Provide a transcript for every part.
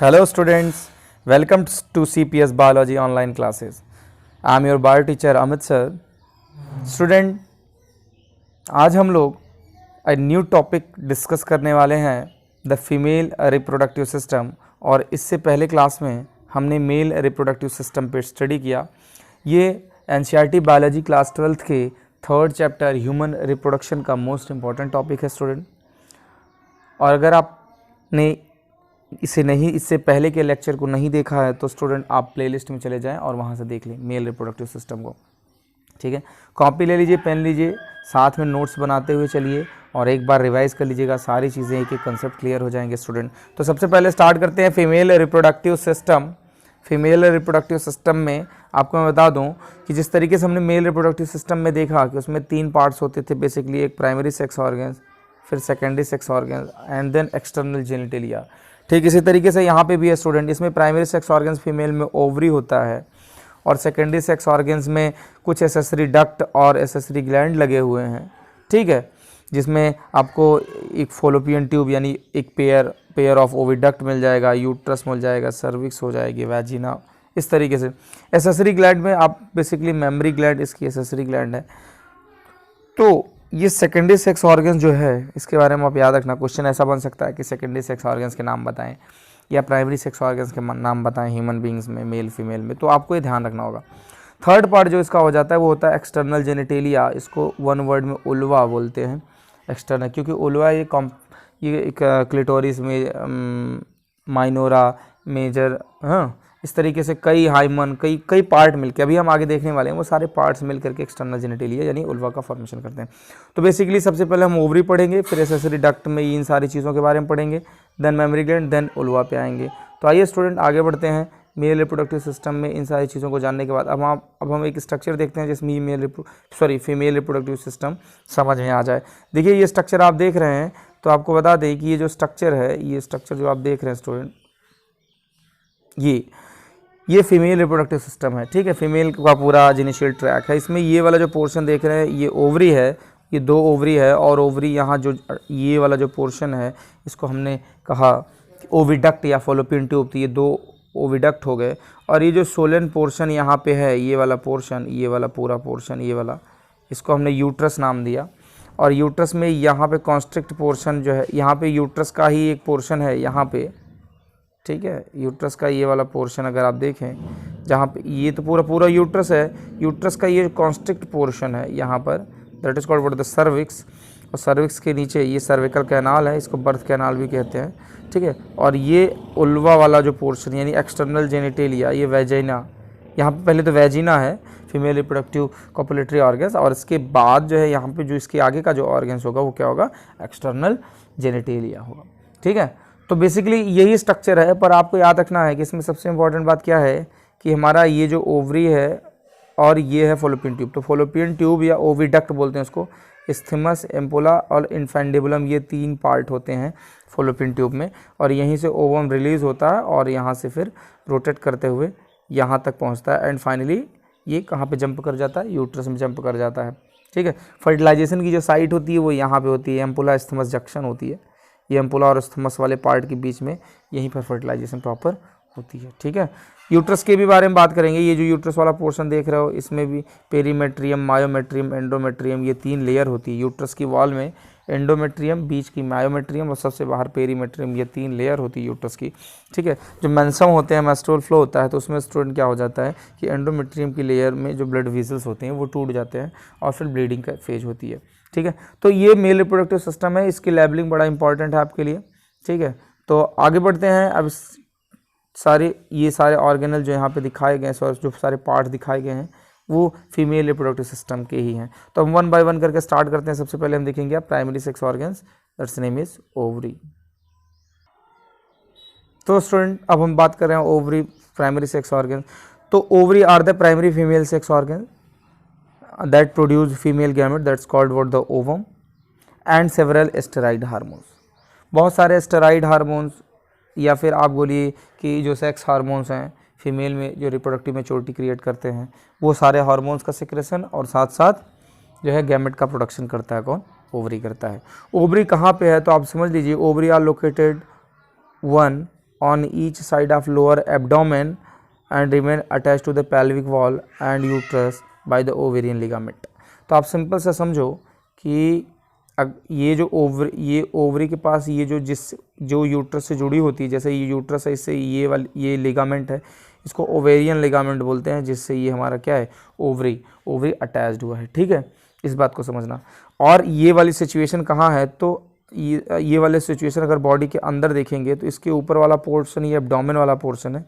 Hello students, welcome to CPS Biology online classes. I am your bio teacher Amit sir. Student, आज हम लोग एक new topic discuss करने वाले हैं द फीमेल रिप्रोडक्टिव सिस्टम। और इससे पहले क्लास में हमने मेल रिप्रोडक्टिव सिस्टम पे स्टडी किया। ये एनसीईआरटी बायोलॉजी क्लास 12th के थर्ड चैप्टर ह्यूमन रिप्रोडक्शन का मोस्ट इम्पॉर्टेंट टॉपिक है स्टूडेंट। और अगर आपने इससे पहले के लेक्चर को नहीं देखा है तो स्टूडेंट आप प्लेलिस्ट में चले जाएं और वहां से देख लें मेल रिप्रोडक्टिव सिस्टम को। ठीक है, कॉपी ले लीजिए, पेन लीजिए, साथ में नोट्स बनाते हुए चलिए और एक बार रिवाइज कर लीजिएगा। सारी चीज़ें एक एक कंसेप्ट क्लियर हो जाएंगे स्टूडेंट। तो सबसे पहले स्टार्ट करते हैं female reproductive system. Female reproductive system में आपको मैं बता दूं कि जिस तरीके से हमने मेल रिप्रोडक्टिव सिस्टम में देखा कि उसमें 3 पार्ट्स होते थे बेसिकली, एक प्राइमरी सेक्स ऑर्गन्स, फिर secondary sex organs and then external genitalia. ठीक इसी तरीके से यहाँ पे भी है स्टूडेंट। इसमें प्राइमरी सेक्स ऑर्गन्स फीमेल में ओवरी होता है और सेकेंडरी सेक्स ऑर्गन्स में कुछ एसेसरी डक्ट और एसेसरी ग्लैंड लगे हुए हैं। ठीक है, जिसमें आपको एक फॉलोपियन ट्यूब यानी एक पेयर ऑफ ओविडक्ट मिल जाएगा, यूट्रस मिल जाएगा, सर्विक्स हो जाएगी, वैजिना, इस तरीके से। एसेसरी ग्लैंड में आप बेसिकली मेमरी ग्लैंड इसकी एसेसरी ग्लैंड है। तो ये सेकेंडरी सेक्स ऑर्गन्स जो है इसके बारे में आप याद रखना। क्वेश्चन ऐसा बन सकता है कि सेकेंडरी सेक्स ऑर्गन्स के नाम बताएं या प्राइमरी सेक्स ऑर्गन्स के नाम बताएं ह्यूमन बींग्स में, मेल फीमेल में, तो आपको ये ध्यान रखना होगा। थर्ड पार्ट जो इसका हो जाता है वो होता है एक्सटर्नल जेनिटेलिया। इसको वन वर्ड में उल्वा बोलते हैं, एक्सटर्नल, क्योंकि उल्वा ये एक क्लिटोरिस में माइनोरा मेजर, हाँ, इस तरीके से कई हाइमन कई पार्ट मिलके, अभी हम आगे देखने वाले हैं, वो सारे पार्ट्स मिल करके एक्सटर्नल जेनिटेलिया यानी उल्वा का फॉर्मेशन करते हैं। तो बेसिकली सबसे पहले हम ओवरी पढ़ेंगे, फिर एसेसरी डक्ट में इन सारी चीज़ों के बारे में पढ़ेंगे, then mammary gland, then vulva पे आएंगे। तो आइए स्टूडेंट आगे बढ़ते हैं। मेल रिप्रोडक्टिव सिस्टम में इन सारी चीज़ों को जानने के बाद अब हम एक स्ट्रक्चर देखते हैं जिसमें फीमेल रिप्रोडक्टिव सिस्टम समझ में आ जाए। देखिए ये स्ट्रक्चर आप देख रहे हैं, तो आपको बता दें कि ये जो स्ट्रक्चर है, ये स्ट्रक्चर जो आप देख रहे हैं स्टूडेंट, ये फीमेल रिप्रोडक्टिव सिस्टम है। ठीक है, फीमेल का पूरा जेनिटल ट्रैक है। इसमें ये वाला जो पोर्शन देख रहे हैं ये ओवरी है, ये 2 ओवरी है, और ओवरी यहाँ जो ये वाला जो पोर्शन है इसको हमने कहा ओविडक्ट या फॉलोपियन ट्यूब, तो ये 2 ओविडक्ट हो गए। और ये जो सोलन पोर्शन यहाँ पे है, ये वाला पोर्शन, ये वाला पूरा पोर्शन, ये वाला, इसको हमने यूट्रस नाम दिया। और यूट्रस में यहाँ पे कॉन्स्ट्रिक्ट पोर्शन जो है, यहाँ पे यूट्रस का ही एक पोर्शन है यहाँ पे। ठीक है, यूट्रस का ये वाला पोर्शन अगर आप देखें, जहाँ पे ये तो पूरा यूट्रस है, यूट्रस का ये कॉन्स्ट्रिक्ट पोर्शन है यहाँ पर, that is called what the cervix. और सर्विक्स के नीचे ये सर्विकल कैनाल है, इसको बर्थ कैनाल भी कहते हैं। ठीक है, और ये उल्वा वाला जो पोर्शन यानी एक्सटर्नल जेनिटेलिया, ये वेजिना, यहाँ पे पहले तो वेजिना है फीमेल रिप्रोडक्टिव कॉपुलेटरी ऑर्गन्स, और इसके बाद जो है यहाँ पे जो इसके आगे का जो ऑर्गन्स होगा वो क्या होगा, एक्सटर्नल जेनिटेलिया होगा। ठीक है, तो बेसिकली यही स्ट्रक्चर है। पर आपको याद रखना है कि इसमें सबसे इंपॉर्टेंट बात क्या है कि हमारा ये जो ओवरी है और ये है फॉलोपियन ट्यूब। तो फॉलोपियन ट्यूब या ओविडक्ट बोलते हैं उसको, इस्थमस, एम्पोला और इन्फेंडिबुलम, ये 3 पार्ट होते हैं फॉलोपियन ट्यूब में। और यहीं से ओवम रिलीज़ होता है और यहाँ से फिर रोटेट करते हुए यहाँ तक पहुँचता है एंड फाइनली ये कहाँ पे जंप कर जाता है, यूट्रस में जंप कर जाता है। ठीक है, फर्टिलाइजेशन की जो साइट होती है वो यहाँ पे होती है, एम्पोला इस्थमस जंक्शन होती है, ये एम्पोला और इस्थमस वाले पार्ट के बीच में यहीं पर फर्टिलाइजेशन प्रॉपर होती है। ठीक है, यूट्रस के भी बारे में बात करेंगे। ये जो यूट्रस वाला पोर्शन देख रहे हो, इसमें भी पेरीमेट्रियम, मायोमेट्रियम, एंडोमेट्रियम, ये 3 लेयर होती है यूट्रस की वॉल में। एंडोमेट्रियम, बीच की मायोमेट्रियम और सबसे बाहर पेरीमेट्रियम, ये 3 लेयर होती है यूट्रस की। ठीक है, जो मेंसम होते हैं, मेंस्ट्रुअल फ्लो होता है, तो उसमें स्टूडेंट क्या हो जाता है कि एंडोमेट्रियम की लेयर में जो ब्लड वेसल्स होते हैं वो टूट जाते हैं और फिर ब्लीडिंग का फेज होती है। ठीक है, तो ये मेल रिप्रोडक्टिव सिस्टम है, इसकी लेबलिंग बड़ा इंपॉर्टेंट है आपके लिए। ठीक है, तो आगे बढ़ते हैं। अब ये सारे ऑर्गेनल जो यहाँ पे दिखाए गए हैं, जो सारे पार्ट दिखाए गए हैं वो फीमेल रिप्रोडक्टिव सिस्टम के ही हैं। तो हम 1 बाय 1 करके स्टार्ट करते हैं। सबसे पहले हम देखेंगे primary sex organs, that's name is ovary. तो स्टूडेंट अब हम बात कर रहे हैं ओवरी, प्राइमरी सेक्स ऑर्गन। तो ovary are the primary female sex organ that produce female gamete, that's called what the ovum, and several steroid hormones। बहुत सारे स्टेरॉइड हार्मोन्स या फिर आप बोलिए कि जो सेक्स हार्मोन्स हैं फीमेल में जो रिप्रोडक्टिव मैच्योरिटी क्रिएट करते हैं, वो सारे हार्मोन्स का सिक्रेशन और साथ साथ जो है गैमेट का प्रोडक्शन करता है कौन, ओवरी करता है। ओवरी कहाँ पे है तो आप समझ लीजिए ovary are located 1 on each side of lower abdomen and remain attached to the pelvic wall and uterus by the ovarian ligament। तो आप सिंपल सा समझो कि ये जो ओवरी के पास ये जो यूट्रस से जुड़ी होती है, जैसे ये यूट्रस है, इससे ये लिगामेंट है, इसको ओवेरियन लिगामेंट बोलते हैं, जिससे ये हमारा क्या है, ओवरी अटैच्ड हुआ है। ठीक है, इस बात को समझना। और ये वाली सिचुएशन कहाँ है, तो ये वाले सिचुएशन अगर बॉडी के अंदर देखेंगे तो इसके ऊपर वाला पोर्शन ये एब्डोमेन वाला पोर्शन है,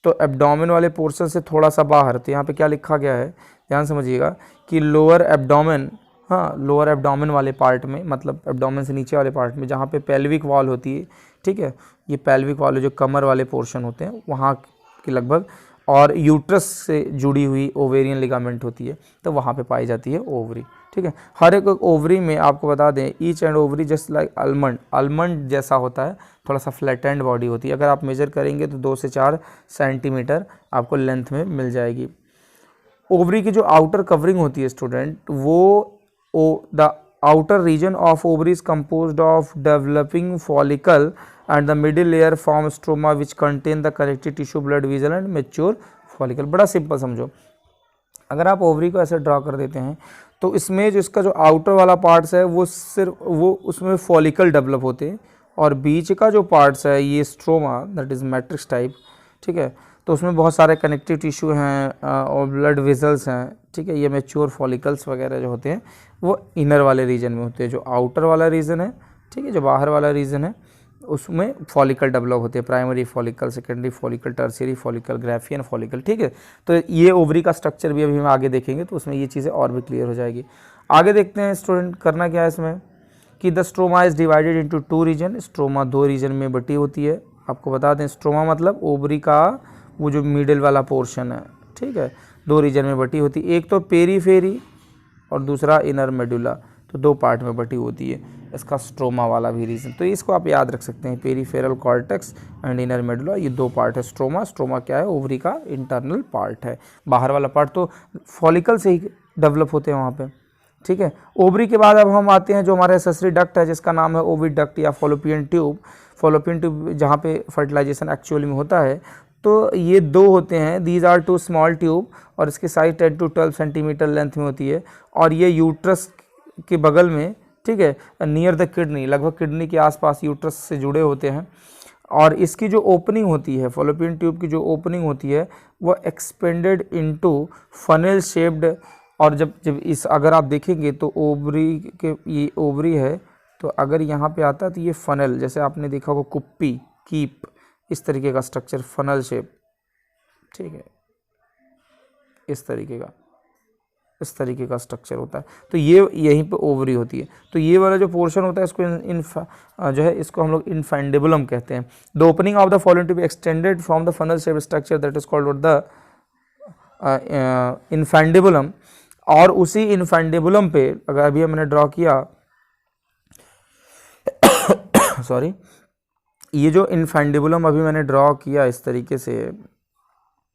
तो एब्डोमेन वाले पोर्शन से थोड़ा सा बाहर, तो यहाँ पे क्या लिखा गया है, ध्यान समझिएगा कि लोअर एब्डोमेन, हाँ लोअर एब्डोमेन वाले पार्ट में, मतलब एब्डोमेन से नीचे वाले पार्ट में जहाँ पे पेल्विक वॉल होती है, ठीक है, ये पेल्विक वॉल जो कमर वाले पोर्शन होते हैं वहाँ के लगभग, और यूट्रस से जुड़ी हुई ओवेरियन लिगामेंट होती है, तो वहाँ पे पाई जाती है ओवरी। ठीक है, हर एक ओवरी में आपको बता दें, each and ovary just like almond जैसा होता है, थोड़ा सा फ्लैटेंड बॉडी होती है। अगर आप मेजर करेंगे तो 2 से 4 सेंटीमीटर आपको लेंथ में मिल जाएगी। ओवरी की जो आउटर कवरिंग होती है स्टूडेंट, वो the outer region of ovary is composed of developing follicle and the middle layer form stroma which contain the connective tissue, blood vessel and mature follicle। बड़ा simple समझो, अगर आप ovary को ऐसे draw कर देते हैं तो इसमें जो इसका जो आउटर वाला पार्ट्स है वो सिर्फ वो उसमें फॉलिकल डेवलप होते हैं, और बीच का जो पार्ट्स है ये stroma, that is matrix type. ठीक है, तो उसमें बहुत सारे कनेक्टिव टिश्यू हैं और ब्लड वेजल्स हैं। ठीक है, ये मैच्योर फॉलिकल्स वगैरह जो होते हैं वो इनर वाले रीजन में होते हैं। जो आउटर वाला रीजन है, ठीक है, जो बाहर वाला रीजन है, उसमें फॉलिकल डेवलप होते हैं, primary follicle, secondary follicle, tertiary follicle, Graafian follicle. ठीक है, तो ये ओवरी का स्ट्रक्चर भी अभी हम आगे देखेंगे तो उसमें ये चीज़ें और भी क्लियर हो जाएगी। आगे देखते हैं स्टूडेंट, करना क्या है इसमें कि the stroma is divided into 2 region. Stroma 2 region में बटी होती है। आपको बता दें, स्ट्रोमा मतलब ओवरी का वो जो मिडिल वाला पोर्शन है, ठीक है, 2 रीजन में बटी होती है। एक तो पेरीफेरी और दूसरा इनर मेडुला, तो 2 पार्ट में बटी होती है इसका स्ट्रोमा वाला भी रीजन। तो इसको आप याद रख सकते हैं, peripheral cortex and inner medulla, ये 2 पार्ट है स्ट्रोमा। स्ट्रोमा क्या है, ओवरी का इंटरनल पार्ट है। बाहर वाला पार्ट तो फॉलिकल से ही डेवलप होते हैं वहाँ पे। ठीक है, ओवरी के बाद अब हम आते हैं जो हमारे एसेसरी डक्ट है, जिसका नाम है ओविडक्ट या फॉलोपियन ट्यूब। फॉलोपियन ट्यूब जहाँ पे फर्टिलाइजेशन एक्चुअली में होता है, तो ये 2 होते हैं, दीज आर 2 स्मॉल ट्यूब, और इसकी साइज 10 to 12 सेंटीमीटर लेंथ में होती है, और ये यूट्रस के बगल में, ठीक है, नियर द किडनी, लगभग किडनी के आसपास यूट्रस से जुड़े होते हैं। और इसकी जो ओपनिंग होती है, फॉलोपियन ट्यूब की जो ओपनिंग होती है वो एक्सपेंडेड इनटू फनल शेप्ड। और जब इस अगर आप देखेंगे तो ओवरी के, ये ओवरी है, तो अगर यहाँ पे आता है तो ये फनल, जैसे आपने देखा होगा कुप्पी, कीप, इस तरीके का स्ट्रक्चर, फनल शेप। ठीक है, इस तरीके का स्ट्रक्चर होता है। तो ये यहीं पे ओवरी होती है। तो ये वाला जो पोर्शन होता है इसको जो है इसको हम लोग इनफैंडिबुलम कहते हैं। The opening of the following to be extended from the funnel shape structure that is called the infundibulum. और उसी इनफैंडिबुलम पे अगर अभी मैंने ड्रॉ किया सॉरी, ये जो इनफैंडिबुलम अभी मैंने ड्रॉ किया इस तरीके से,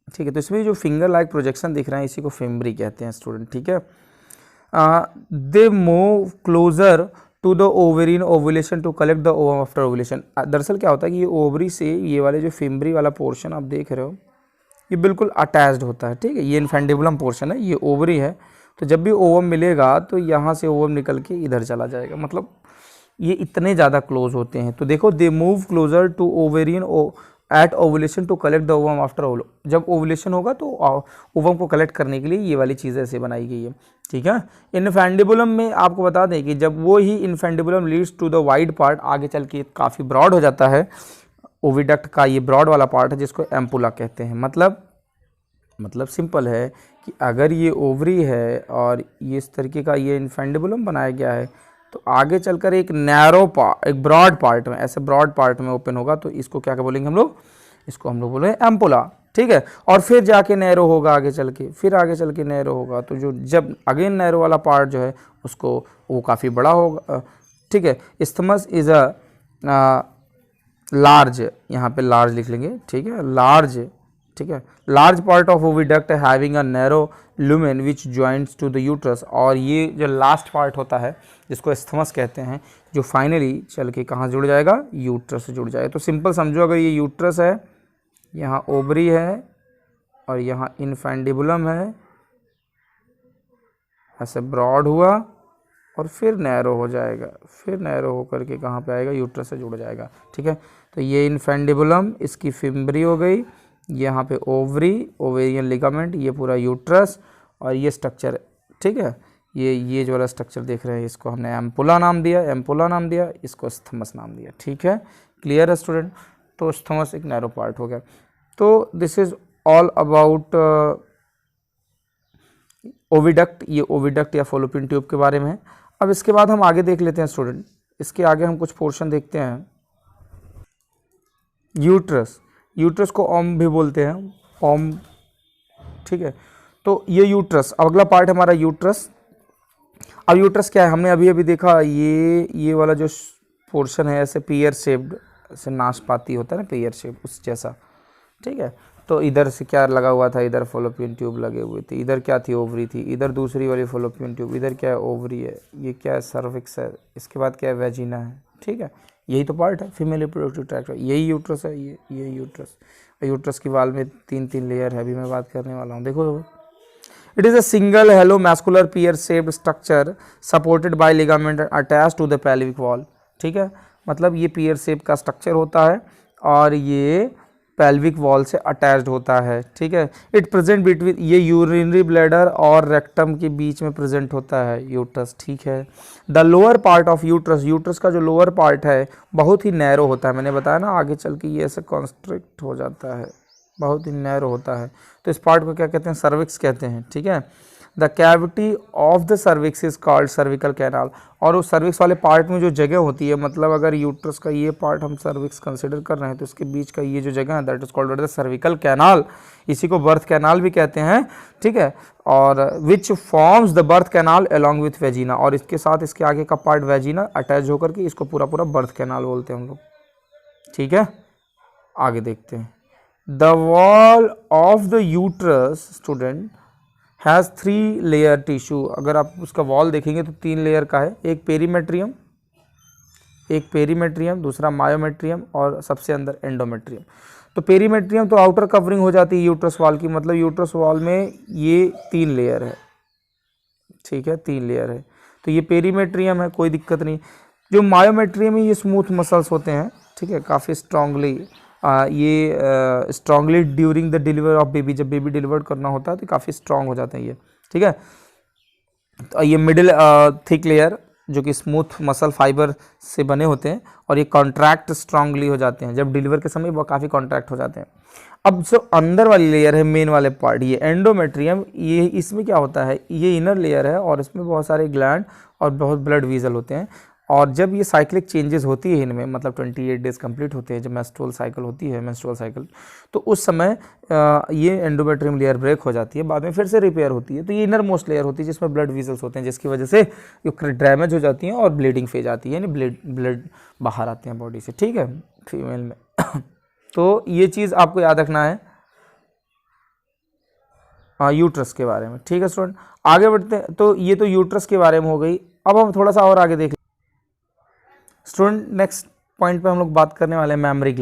ठीक है, तो इसमें जो फिंगर लाइक प्रोजेक्शन दिख रहा है इसी को फेम्ब्री कहते हैं स्टूडेंट। ठीक है, they move closer to the ovarian ovulation to collect the ovum after ovulation. दरअसल क्या होता है कि ये ओवरी से ये वाले जो फेम्ब्री वाला पोर्शन आप देख रहे हो ये बिल्कुल अटैच्ड होता है। ठीक है, ये इनफैंडिबुलम पोर्शन है, ये ओवरी है, तो जब भी ओवम मिलेगा तो यहाँ से ओवम निकल के इधर चला जाएगा, मतलब ये इतने ज़्यादा क्लोज होते हैं। तो देखो, they move closer to ovarian at ovulation to collect the ovum after ovulation. जब ओवुलेशन होगा तो ओवम को कलेक्ट करने के लिए ये वाली चीज़ ऐसे बनाई गई है। ठीक है, इनफैंडिबुलम में आपको बता दें कि जब वो ही infundibulum leads to the wide part, आगे चल के काफ़ी ब्रॉड हो जाता है। ओविडक्ट का ये ब्रॉड वाला पार्ट है जिसको एम्पुला कहते हैं। मतलब सिंपल है कि अगर ये ओवरी है और ये इस तरीके का ये इनफैंडिबुलम बनाया गया है, तो आगे चलकर एक एक ब्रॉड पार्ट में, ऐसे ब्रॉड पार्ट में ओपन होगा, तो इसको क्या बोलेंगे हम लोग, इसको हम लोग बोलेंगे एम्पुला। ठीक है, और फिर जाके नैरो होगा आगे चल के, फिर आगे चल के नैरो होगा, तो जो जब अगेन नैरो वाला पार्ट जो है उसको वो काफ़ी बड़ा होगा। ठीक है, इस्थमस इज़ अ लार्ज, यहाँ पे लार्ज लिख लेंगे। ठीक है, लार्ज ठीक है। Large part of oviduct having a narrow lumen which joints to the uterus, और ये जो लास्ट पार्ट होता है जिसको एस्थमस कहते हैं, जो फाइनली चल के कहाँ जुड़ जाएगा, यूट्रस से जुड़ जाएगा। तो सिंपल समझो, अगर ये यूट्रस है, यहाँ ओवरी है और यहाँ इनफैंडिबुलम है, ऐसे ब्रॉड हुआ और फिर नैरो हो जाएगा, फिर नैरो होकर के कहाँ पे आएगा, यूट्रस से जुड़ जाएगा। ठीक है, तो ये इनफैंडिबुलम, इसकी फिम्बरी हो गई, यहाँ पे ओवरी, ओवेरियन लिगामेंट, ये पूरा यूट्रस और ये स्ट्रक्चर। ठीक है, ये जो वाला स्ट्रक्चर देख रहे हैं इसको हमने एम्पुला नाम दिया, इसको स्थमस नाम दिया। ठीक है, क्लियर है स्टूडेंट। तो स्थमस एक नैरो पार्ट हो गया। तो this is all about oviduct, ये ओविडक्ट या फॉलोपियन ट्यूब के बारे में है। अब इसके बाद हम आगे देख लेते हैं स्टूडेंट, इसके आगे हम कुछ पोर्शन देखते हैं। यूट्रस को ओम भी बोलते हैं, ओम। ठीक है, तो ये यूट्रस, अब अगला पार्ट हमारा यूट्रस। अब यूट्रस क्या है, हमने अभी अभी देखा, ये वाला जो पोर्शन है ऐसे पेयर शेप्ड, ऐसे नाशपाती होता है ना, पेयर शेप, उस जैसा। ठीक है, तो इधर से क्या लगा हुआ था, इधर फॉलोपियन ट्यूब लगे हुए थे, इधर क्या थी, ओवरी थी, इधर दूसरी वाली फॉलोपियन ट्यूब, इधर क्या है, ओवरी है, ये क्या है, सर्विक्स है, इसके बाद क्या है, वेजिना है। ठीक है, यही तो पार्ट है फीमेल रिप्रोडक्टिव ट्रैक्ट, यही यूट्रस है, ये यूट्रस। यूट्रस की वाल में 3 लेयर है, अभी मैं बात करने वाला हूँ। देखो, it is a single hollow muscular pear shaped structure supported by ligament attach to the pelvic wall. ठीक है, मतलब ये पियर शेप का स्ट्रक्चर होता है और ये पेल्विक वॉल से अटैच्ड होता है। ठीक है, इट प्रेजेंट बिटवीन, ये यूरिनरी ब्लैडर और रेक्टम के बीच में प्रेजेंट होता है यूट्रस। ठीक है, the lower part of uterus का जो लोअर पार्ट है बहुत ही नैरो होता है, मैंने बताया ना, आगे चल के ये ऐसे कॉन्स्ट्रिक्ट हो जाता है, बहुत ही नैरो होता है। तो इस पार्ट को क्या कहते हैं, सर्विक्स कहते हैं। ठीक है, the cavity of the cervix is called cervical canal, और उस सर्विक्स वाले पार्ट में जो जगह होती है, मतलब अगर यूट्रस का ये पार्ट हम सर्विक्स कंसिडर कर रहे हैं तो इसके बीच का ये जो जगह है that is called the cervical canal, इसी को बर्थ कैनाल भी कहते हैं। ठीक है, और which forms the birth canal along with vagina, और इसके साथ इसके आगे का पार्ट वेजिना अटैच होकर के इसको पूरा पूरा बर्थ कैनाल बोलते हैं हम लोग। ठीक है, आगे देखते हैं। The wall of the uterus student has 3 layer tissue, अगर आप उसका वॉल देखेंगे तो 3 लेयर का है, एक पेरीमेट्रियम, दूसरा मायोमेट्रियम और सबसे अंदर एंडोमेट्रियम। तो पेरीमेट्रियम तो आउटर कवरिंग हो जाती है यूट्रस वॉल की, मतलब यूट्रस वॉल में ये 3 लेयर है। ठीक है, 3 लेयर है, तो ये पेरीमेट्रियम है, कोई दिक्कत नहीं। जो मायोमेट्रियम है ये स्मूथ मसल्स होते हैं। ठीक है, काफ़ी स्ट्रांगली ये strongly during the deliver of baby, जब बेबी डिलीवर करना होता है तो काफ़ी स्ट्रांग हो जाते हैं ये। ठीक है, तो ये मिडिल थिक लेयर जो कि स्मूथ मसल फाइबर से बने होते हैं और ये कॉन्ट्रैक्ट स्ट्रांगली हो जाते हैं, जब डिलीवर के समय वो काफ़ी कॉन्ट्रैक्ट हो जाते हैं। अब जो अंदर वाली लेयर है, मेन वाले पार्ट, ये एंडोमेट्रियम, ये इसमें क्या होता है, ये इनर लेयर है और इसमें बहुत सारे ग्लैंड और बहुत ब्लड वीजल होते हैं। और जब ये साइक्लिक चेंजेस होती है इनमें, मतलब 28 डेज कंप्लीट होते हैं, जब मेंस्ट्रुअल साइकिल होती है, मेंस्ट्रुअल साइकिल, तो उस समय ये एंडोमेट्रियम लेयर ब्रेक हो जाती है, बाद में फिर से रिपेयर होती है। तो ये इनर मोस्ट लेयर होती है जिसमें ब्लड वीजल्स होते हैं, जिसकी वजह से डैमेज हो जाती हैं और ब्लीडिंग फेज आती है, यानी ब्लड बाहर आते हैं बॉडी से। ठीक है, फीमेल में तो ये चीज़ आपको याद रखना है यूट्रस के बारे में। ठीक है स्टूडेंट, आगे बढ़ते हैं। तो ये तो यूट्रस के बारे में हो गई। अब हम थोड़ा सा और आगे देख स्टूडेंट, नेक्स्ट पॉइंट पे हम लोग बात करने वाले हैं मैमरी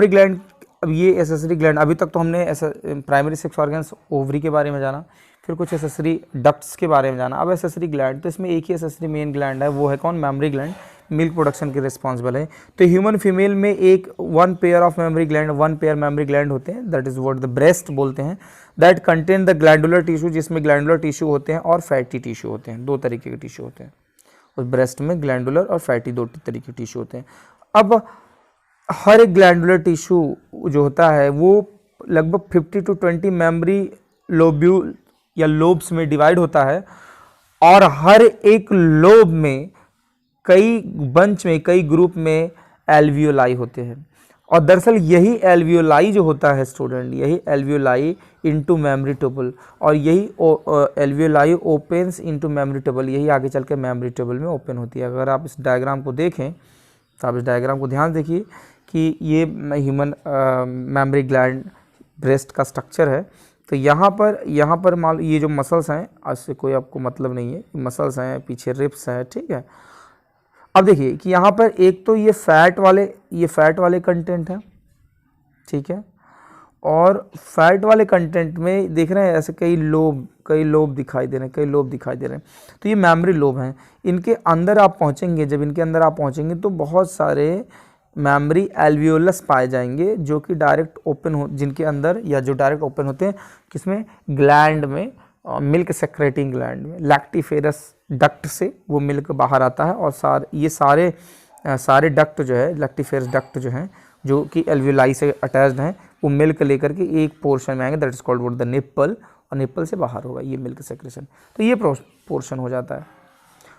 ग्लैंड। अब ये एसेसरी ग्लैंड, अभी तक तो हमने ऐसा प्राइमरी सेक्स ऑर्गन्स ओवरी के बारे में जाना, फिर कुछ एसेसरी डक्ट्स के बारे में जाना, अब एसेसरी ग्लैंड। तो इसमें एक ही एसेसरी मेन ग्लैंड है, वो है कौन, मैमरी ग्लैंड, मिल्क प्रोडक्शन के रिस्पॉन्सिबल है। तो ह्यूमन फीमेल में एक 1 pair of mammary gland, 1 pair mammary gland होते हैं, that is what the breast बोलते हैं, that contain the glandular tissue, जिसमें ग्लैंडुलर टिश्यू होते हैं और फैटी टिश्यू होते हैं, 2 तरीके के टिश्यू होते हैं। उस ब्रेस्ट में ग्लैंडुलर और फैटी 2 तरीके के टिश्यू होते हैं। अब हर एक ग्लैंडुलर टिश्यू जो होता है वो लगभग 50 to 20 मेमरी लोब्यूल या लोब्स में डिवाइड होता है, और हर एक लोब में कई बंच में, कई ग्रुप में एल्वियोलाई होते हैं। और दरअसल यही एल्वियोलाई जो होता है स्टूडेंट, यही एल्वियोलाई इनटू मेमरी ट्यूबल, और यही alveoli opens into mammary tubule, यही आगे चल के मेमरी ट्यूबल में ओपन होती है। अगर आप इस डायग्राम को देखें तो आप इस डायग्राम को ध्यान देखिए कि ये ह्यूमन मेमरी ग्लैंड ब्रेस्ट का स्ट्रक्चर है। तो यहाँ पर मान लो ये जो मसल्स हैं, आज से कोई आपको मतलब नहीं है, मसल्स हैं, पीछे रिब्स हैं, ठीक है। अब देखिए कि यहाँ पर एक तो ये फैट वाले कंटेंट है, ठीक है, और फैट वाले कंटेंट में देख रहे हैं ऐसे कई लोब दिखाई दे रहे हैं, तो ये मेमोरी लोब हैं। इनके अंदर आप पहुँचेंगे, जब इनके अंदर आप पहुँचेंगे तो बहुत सारे मेमोरी एल्वियोलस पाए जाएंगे जो कि डायरेक्ट ओपन हो, जिनके अंदर या जो डायरेक्ट ओपन होते हैं किसमें, ग्लैंड में, मिल्क सेक्रेटिंग ग्लैंड में, लैक्टिफेरस डक्ट से वो मिल्क बाहर आता है। और ये सारे डक्ट जो है, लैक्टिफेरस डक्ट जो हैं, जो कि एल्वियोलाई से अटैच्ड हैं, वो मिल्क लेकर के एक पोर्शन में आएंगे, that is called what, the nipple, और निप्पल से बाहर होगा ये मिल्क सेक्रेशन। तो ये पोर्शन हो जाता है।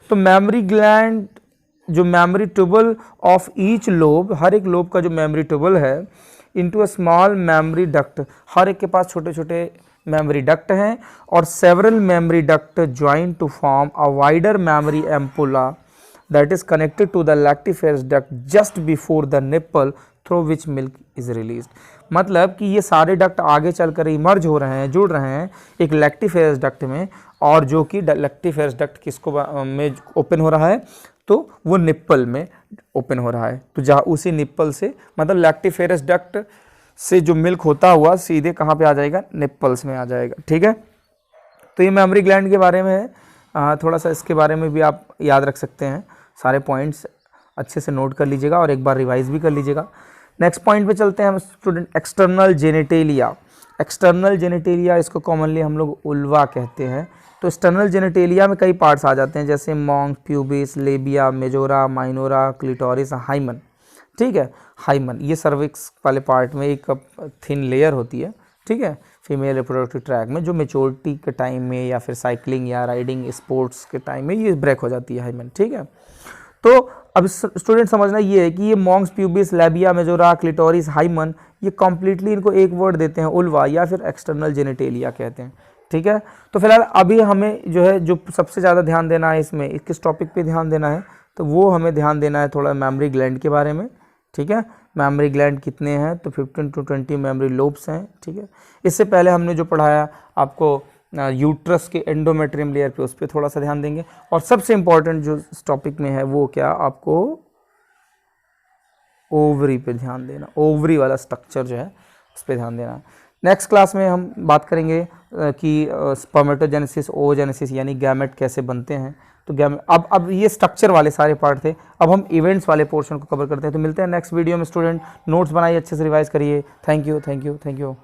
तो मेमोरी ग्लैंड, जो mammary tubule of each lobe, हर एक लोब का जो मेमोरी ट्यूबल है, into a small mammary duct, हर एक के पास छोटे छोटे मेमोरी डक्ट हैं, और several mammary duct join to form a wider mammary ampulla that is connected to the lactiferous duct just before the nipple through which milk is released. मतलब कि ये सारे डक्ट आगे चलकर इमर्ज हो रहे हैं, जुड़ रहे हैं एक लैक्टिफेरस डक्ट में, और जो कि लैक्टिफेरस डक्ट किसको में ओपन हो रहा है, तो वो निप्पल में ओपन हो रहा है। तो जहाँ उसी निप्पल से, मतलब लैक्टिफेरस डक्ट से जो मिल्क होता हुआ सीधे कहाँ पे आ जाएगा, निप्पल्स में आ जाएगा, ठीक है। तो ये मेमोरी ग्लैंड के बारे में है, थोड़ा सा इसके बारे में भी आप याद रख सकते हैं, सारे पॉइंट्स अच्छे से नोट कर लीजिएगा और एक बार रिवाइज भी कर लीजिएगा। नेक्स्ट पॉइंट पे चलते हैं हम student, external genitalia. External genitalia, इसको कॉमनली हम लोग उल्वा कहते हैं। तो एक्सटर्नल जेनिटेलिया में कई पार्ट्स आ जाते हैं, जैसे mons, pubis, labia, majora, minora, clitoris, hymen, ठीक है। हाइमन ये सर्विक्स वाले पार्ट में एक थिन लेयर होती है, ठीक है, फीमेल रिप्रोडक्टिव ट्रैक में, जो मेच्योरिटी के टाइम में या फिर साइकिलिंग या राइडिंग स्पोर्ट्स के टाइम में ये ब्रेक हो जाती है हाइमन, ठीक है। तो अब स्टूडेंट समझना ये है कि ये mons, pubis, labia, majora, clitoris, hymen, ये कंप्लीटली इनको एक वर्ड देते हैं, उल्वा, या फिर एक्सटर्नल जेनिटेलिया कहते हैं, ठीक है। तो फिलहाल अभी हमें जो है, जो सबसे ज़्यादा ध्यान देना है इसमें, किस टॉपिक पे ध्यान देना है, तो वो हमें ध्यान देना है थोड़ा मेमोरी ग्लैंड के बारे में, ठीक है। मेमोरी ग्लैंड कितने हैं, तो 15 to 20 मेमोरी लोब्स हैं, ठीक है। इससे पहले हमने जो पढ़ाया आपको यूट्रस के एंडोमेट्रियम लेयर पे, उस पर थोड़ा सा ध्यान देंगे। और सबसे इंपॉर्टेंट जो इस टॉपिक में है वो क्या, आपको ओवरी पे ध्यान देना, ओवरी वाला स्ट्रक्चर जो है उस पर ध्यान देना। नेक्स्ट क्लास में हम बात करेंगे कि स्पर्मेटोजेनेसिस, ओजेनेसिस, यानी गैमेट कैसे बनते हैं। तो अब ये स्ट्रक्चर वाले सारे पार्ट थे, अब हम इवेंट्स वाले पोर्शन को कवर करते हैं। तो मिलते हैं नेक्स्ट वीडियो में स्टूडेंट, नोट्स बनाइए, अच्छे से रिवाइज करिए। Thank you.